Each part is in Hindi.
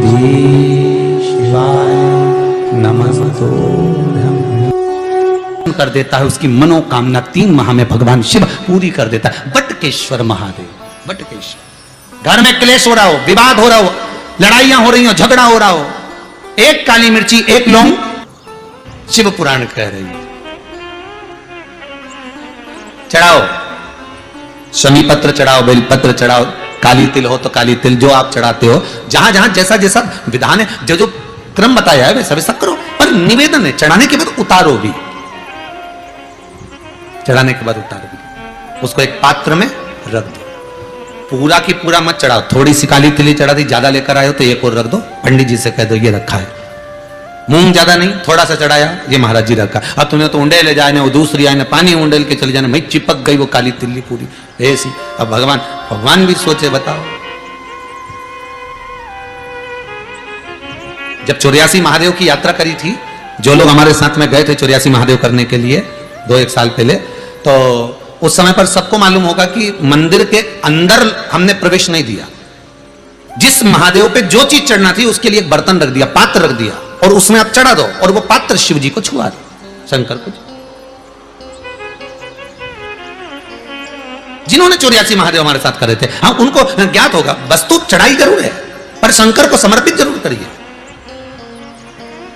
शिवाय नमस्तोऽहम् कर देता है, उसकी मनोकामना 3 माह में भगवान शिव पूरी कर देता है। बटकेश्वर महादेव, बटकेश्वर। घर में क्लेश हो रहा हो, विवाद हो रहा हो, लड़ाइयां हो रही हो, झगड़ा हो रहा हो, एक काली मिर्ची, एक लौंग, शिव पुराण कह रही है चढ़ाओ, शमी पत्र चढ़ाओ, बेलपत्र चढ़ाओ, काली तिल हो तो काली तिल, जो आप चढ़ाते हो, जहां जहां जैसा जैसा विधान है, जो जो क्रम बताया है वैसा वैसा करो। पर निवेदन है, चढ़ाने के बाद उतारो भी, चढ़ाने के बाद उतारो भी, उसको एक पात्र में रख दो। पूरा की पूरा मत चढ़ाओ, थोड़ी सी काली तिली चढ़ा दी, ज्यादा लेकर आए हो तो एक और रख दो, पंडित जी से कह दो ये रखा है। मूंग ज्यादा नहीं, थोड़ा सा चढ़ाया, ये महाराज जी रखा। अब तुमने तो उंडे ले जाए, वो दूसरी आए, पानी उंडेल के चले जाने, मैं चिपक गई वो काली तिल्ली पूरी ऐसी। अब भगवान भी सोचे, बताओ, जब 84 महादेव की यात्रा करी थी, जो लोग हमारे साथ में गए थे 84 महादेव करने के लिए 2-1 साल पहले, तो उस समय पर सबको मालूम होगा कि मंदिर के अंदर हमने प्रवेश नहीं दिया। जिस महादेव पे जो चीज चढ़ना थी उसके लिए एक बर्तन रख दिया, पात्र रख दिया, और उसमें आप चढ़ा दो, और वो पात्र शिव जी को छुआ दो, शंकर को। जिन्होंने 84 महादेव हमारे साथ करे थे, हाँ, उनको ज्ञात होगा, वस्तु चढ़ाई जरूर है, पर शंकर को समर्पित जरूर करिए।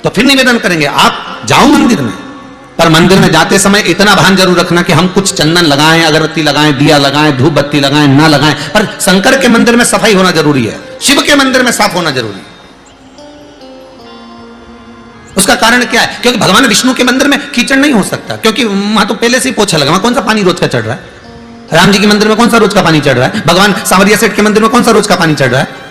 तो फिर निवेदन करेंगे, आप जाओ मंदिर में, पर मंदिर में जाते समय इतना भान जरूर रखना कि हम कुछ चंदन लगाएं, अगरबत्ती लगाएं, दिया लगाएं, धूप बत्ती लगाएं, ना लगाएं, पर शंकर के मंदिर में सफाई होना जरूरी है, शिव के मंदिर में साफ होना जरूरी है। उसका कारण क्या है? क्योंकि भगवान विष्णु के मंदिर में कीचड़ नहीं हो सकता, क्योंकि वहां तो पहले से ही पोछा लगा, वहां कौन सा पानी रोज का चढ़ रहा है? राम जी के मंदिर में कौन सा रोज का पानी चढ़ रहा है? भगवान सांवरिया सेठ के मंदिर में कौन सा रोज का पानी चढ़ रहा है?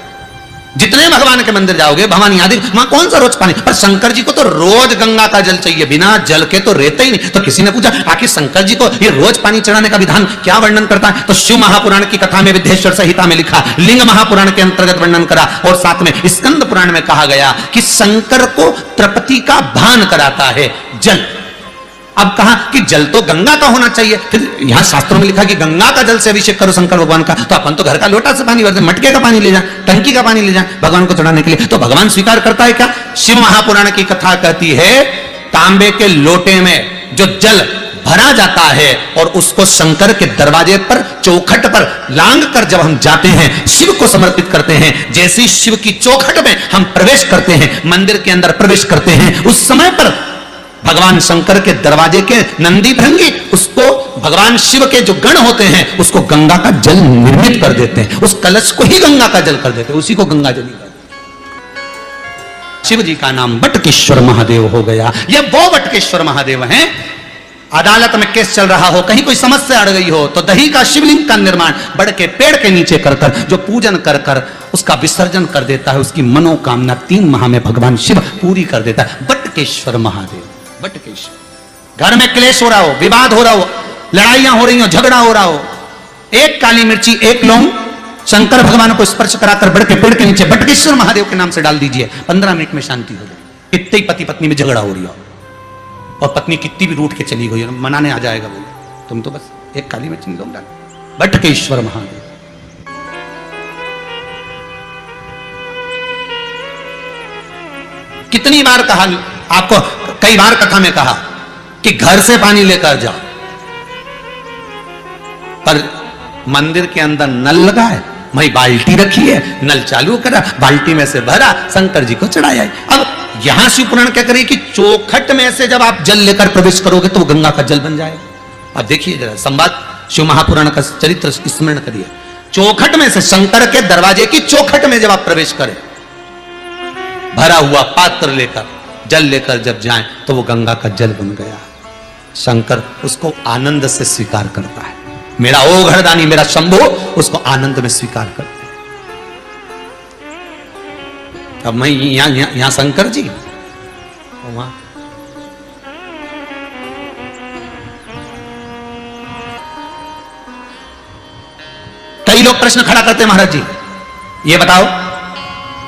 जितने भगवान के मंदिर जाओगे, भवानी आदि, वहां कौन सा रोज पानी? पर शंकर जी को तो रोज गंगा का जल चाहिए, बिना जल के तो रहते ही नहीं। तो किसी ने पूछा, आखिर शंकर जी को ये रोज पानी चढ़ाने का विधान क्या वर्णन करता है? तो शिव महापुराण की कथा में, विद्येश्वर संहिता में लिखा, लिंग महापुराण के अंतर्गत वर्णन करा, और साथ में स्कंद पुराण में कहा गया कि शंकर को तृप्ति का भान कराता है जल। अब कहा कि जल तो गंगा का होना चाहिए, फिर यहां शास्त्रों में लिखा कि गंगा का जल से अभिषेक करो शंकर भगवान का, तो अपन तो घर का लोटा से पानी भरते, मटके का पानी ले जाए, टंकी का पानी ले जाए भगवान को चढ़ाने के लिए, तो भगवान स्वीकार करता है क्या? शिव महापुराण की कथा कहती है, तांबे के लोटे में जो जल भरा जाता है और उसको शंकर के दरवाजे पर, चौखट पर लांग कर जब हम जाते हैं, शिव को समर्पित करते हैं, जैसे ही शिव की चौखट में हम प्रवेश करते हैं, मंदिर के अंदर प्रवेश करते हैं, उस समय पर भगवान शंकर के दरवाजे के नंदी भृंगी उसको, भगवान शिव के जो गण होते हैं, उसको गंगा का जल निर्मित कर देते हैं, उस कलश को ही गंगा का जल कर देते हैं, उसी को गंगा जल। शिव जी का नाम बटकेश्वर महादेव हो गया। ये वो बटकेश्वर महादेव हैं। अदालत में केस चल रहा हो, कहीं कोई समस्या अड़ गई हो, तो दही का शिवलिंग का निर्माण बड़ के पेड़ के नीचे कर कर, जो पूजन कर कर उसका विसर्जन कर देता है, उसकी मनोकामना 3 माह में भगवान शिव पूरी कर देता है। बटकेश्वर महादेव, बटकेश्वर। घर में क्लेश हो रहा हो, विवाद हो रहा हो, लड़ाइयां हो रही हो, झगड़ा हो रहा हो, एक काली मिर्ची, एक लौंग, शंकर भगवान को स्पर्श कराकर बड़ के पेड़ के नीचे बटकेश्वर महादेव के नाम से डाल दीजिए, 15 मिनट में शांति हो जाएगी। कितने ही पति पत्नी में झगड़ा हो रही हो, और पत्नी कितनी भी रूठ के चली गई, मनाने आ जाएगा बोले, तुम तो बस एक काली मिर्ची लौंग डाल। बटकेश्वर महादेव। कितनी बार कहा आपको, कई बार कथा में कहा कि घर से पानी लेकर जाओ, पर मंदिर के अंदर नल लगा है, वही बाल्टी रखी है, नल चालू करा, बाल्टी में से भरा, शंकर जी को चढ़ाया। अब यहां शिव पुराण क्या करे कि चौखट में से जब आप जल लेकर प्रवेश करोगे तो वो गंगा का जल बन जाएगा। अब देखिए जरा संवाद, शिव महापुराण का चरित्र स्मरण करिए। चौखट में से, शंकर के दरवाजे की चौखट में जब आप प्रवेश करें, भरा हुआ पात्र लेकर, जल लेकर जब जाएं, तो वो गंगा का जल बन गया। शंकर उसको आनंद से स्वीकार करता है, मेरा ओ घरदानी, मेरा शंभो, उसको आनंद में स्वीकार करते हैं। अब मैं यहां शंकर जी, वहां कई लोग प्रश्न खड़ा करते हैं, महाराज जी ये बताओ,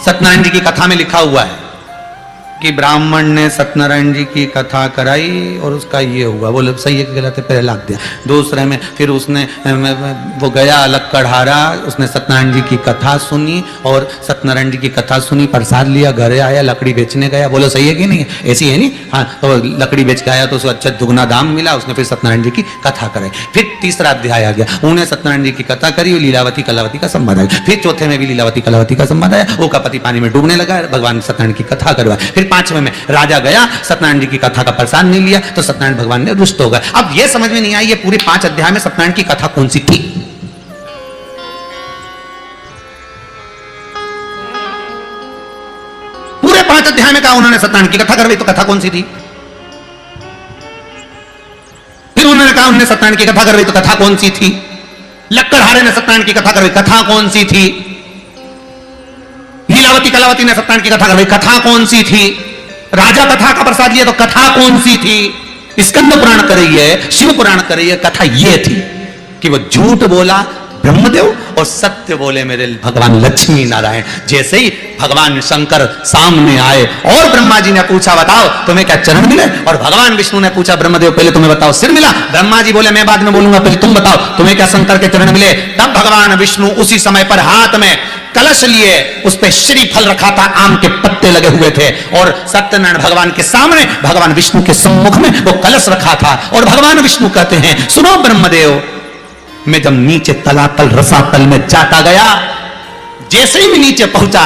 सत्यनारायण जी की कथा में लिखा हुआ है कि ब्राह्मण ने सत्यनारायण जी की कथा कराई और उसका ये हुआ। बोले सही है कि गलत है, पहले लाख दिया। दूसरे में फिर उसने वो गया लक्कड़हारा, उसने सत्यनारायण जी की कथा सुनी और सत्यनारायण जी की कथा सुनी, प्रसाद लिया, घरे आया, लकड़ी बेचने गया। बोलो सही है कि नहीं, ऐसी है नहीं? हाँ, तो लकड़ी बेच के आया तो उसको अच्छा दुगना दाम मिला, उसने फिर सत्यनारायण जी की कथा कराई। फिर तीसरा अध्याय आ गया, उन्हें सत्यनारायण जी की कथा करी, लीलावती कलावती का संवाद आया। फिर चौथे में भी लीलावती कलावती का संवाद आया, वो का पति पानी में डूबने लगा, भगवान सत्यनारायण की कथा करवाई। फिर पांचवें में राजा गया, सत्यनारायण जी की कथा का प्रसाद नहीं लिया तो सत्यनारायण भगवान ने रुष्ट हो गए। अब यह समझ में नहीं आई ये पूरे 5 अध्याय में सत्यनारायण की कथा कौन सी थी। पूरे 5 अध्याय में कहा उन्होंने सत्यनारायण की कथा करवाई, तो कथा कौन सी थी? फिर उन्होंने कहा उन्होंने सत्यनारायण की कथा करवाई, तो कथा कौन सी थी? लक्कड़हारे ने सत्यनारायण की कथा करवाई, कथा कौन सी थी? लीलावती कलावती ने सत्यनारायण की कथा करवाई, कथा कौन सी थी? राजा कथा का प्रसाद लिया तो कथा कौन सी थी? स्कंद पुराण कर रही है, शिव पुराण कर रही है, कथा ये थी कि वो झूठ बोला ब्रह्मदेव और सत्य बोले मेरे भगवान लक्ष्मी नारायण। जैसे ही भगवान शंकर सामने आए और ब्रह्मा जी ने पूछा बताओ तुम्हें क्या चरण मिले, और भगवान विष्णु ने पूछा ब्रह्मदेव पहले तुम्हें बताओ सिर मिला, ब्रह्मा जी बोले मैं बाद में बोलूंगा, पहले तुम बताओ तुम्हें क्या शंकर के चरण मिले। तब भगवान विष्णु उसी समय पर हाथ में कलश लिए, उस पे श्रीफल रखा था, आम के पत्ते लगे हुए थे, और सत्यनारायण भगवान के सामने भगवान विष्णु के सम्मुख में वो कलश रखा था। और भगवान विष्णु कहते हैं सुनो ब्रह्मदेव, मैं जब नीचे तलातल रसातल में जाता गया, जैसे ही मैं नीचे पहुंचा